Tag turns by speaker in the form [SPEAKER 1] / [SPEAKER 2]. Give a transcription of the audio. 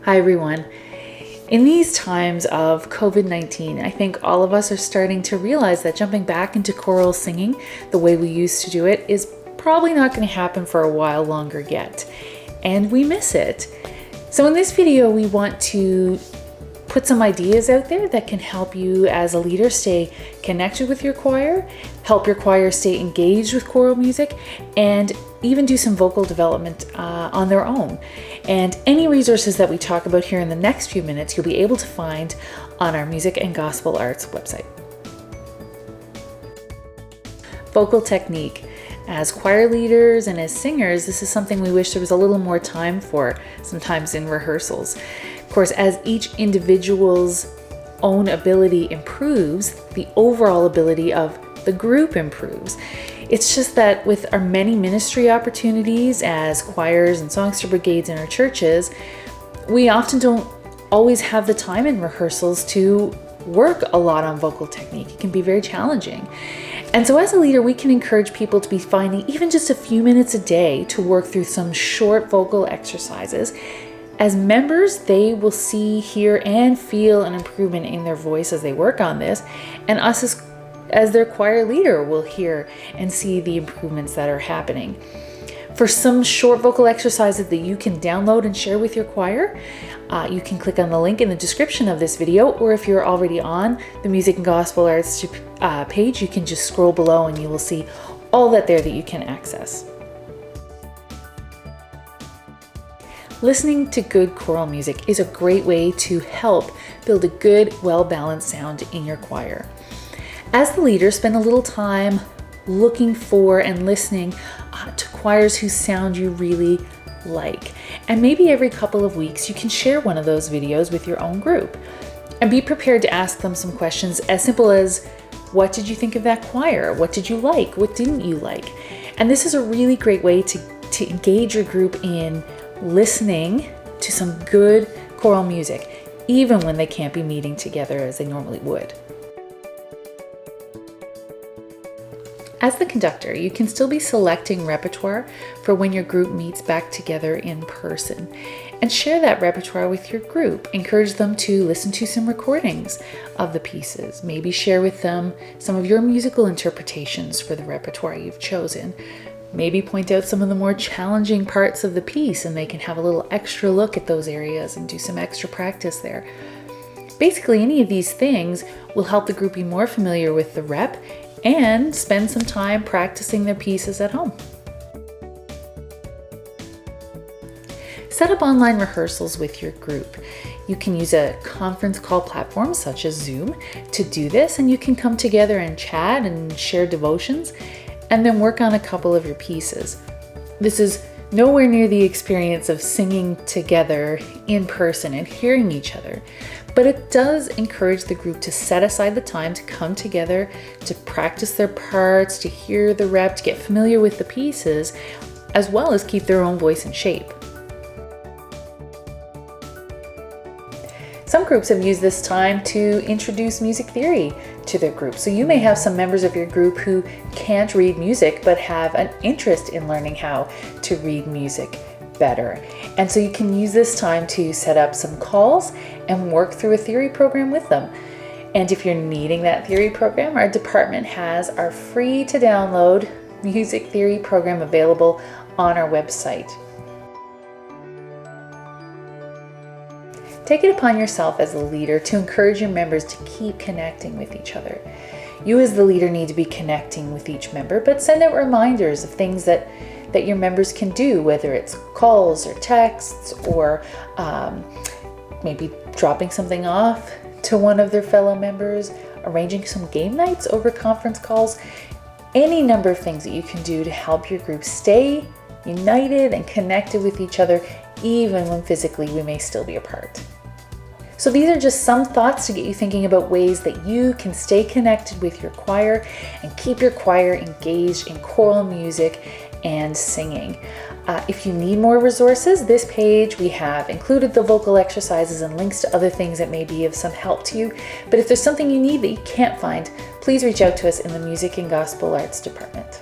[SPEAKER 1] Hi everyone. In these times of COVID-19, I think all of us are starting to realize that jumping back into choral singing the way we used to do it is probably not going to happen for a while longer yet, and we miss it. So in this video, we want to put some ideas out there that can help you as a leader stay connected with your choir, help your choir stay engaged with choral music, and even do some vocal development on their own. And any resources that we talk about here in the next few minutes, you'll be able to find on our Music and Gospel Arts website. Vocal technique. As choir leaders and as singers, this is something we wish there was a little more time for, sometimes in rehearsals. Of course, as each individual's own ability improves, the overall ability of the group improves. It's just that with our many ministry opportunities as choirs and songster brigades in our churches, we often don't always have the time in rehearsals to work a lot on vocal technique. It can be very challenging. And so as a leader, we can encourage people to be finding even just a few minutes a day to work through some short vocal exercises. As members, they will see, hear, and feel an improvement in their voice as they work on this, and us as their choir leader will hear and see the improvements that are happening. For some short vocal exercises that you can download and share with your choir, you can click on the link in the description of this video, or if you're already on the Music and Gospel Arts page, you can just scroll below and you will see all that there that you can access. Listening to good choral music is a great way to help build a good, well-balanced sound in your choir. As the leader, spend a little time looking for and listening to choirs whose sound you really like. And maybe every couple of weeks, you can share one of those videos with your own group. And be prepared to ask them some questions as simple as, what did you think of that choir? What did you like? What didn't you like? And this is a really great way to engage your group in listening to some good choral music, even when they can't be meeting together as they normally would. As the conductor, you can still be selecting repertoire for when your group meets back together in person, and share that repertoire with your group. Encourage them to listen to some recordings of the pieces. Maybe share with them some of your musical interpretations for the repertoire you've chosen. Maybe point out some of the more challenging parts of the piece and they can have a little extra look at those areas and do some extra practice there. Basically, any of these things will help the group be more familiar with the rep and spend some time practicing their pieces at home. Set up online rehearsals with your group. You can use a conference call platform such as Zoom to do this, and you can come together and chat and share devotions and then work on a couple of your pieces. This is nowhere near the experience of singing together in person and hearing each other, but it does encourage the group to set aside the time to come together, to practice their parts, to hear the rep, to get familiar with the pieces, as well as keep their own voice in shape. Some groups have used this time to introduce music theory to their group. So you may have some members of your group who can't read music but have an interest in learning how to read music better. And so you can use this time to set up some calls and work through a theory program with them. And if you're needing that theory program, our department has our free to download music theory program available on our website. Take it upon yourself as a leader to encourage your members to keep connecting with each other. You as the leader need to be connecting with each member, but send out reminders of things that your members can do, whether it's calls or texts or maybe dropping something off to one of their fellow members, arranging some game nights over conference calls, any number of things that you can do to help your group stay united and connected with each other, even when physically we may still be apart. So these are just some thoughts to get you thinking about ways that you can stay connected with your choir and keep your choir engaged in choral music and singing. If you need more resources, this page we have included the vocal exercises and links to other things that may be of some help to you. But if there's something you need that you can't find, please reach out to us in the Music and Gospel Arts department.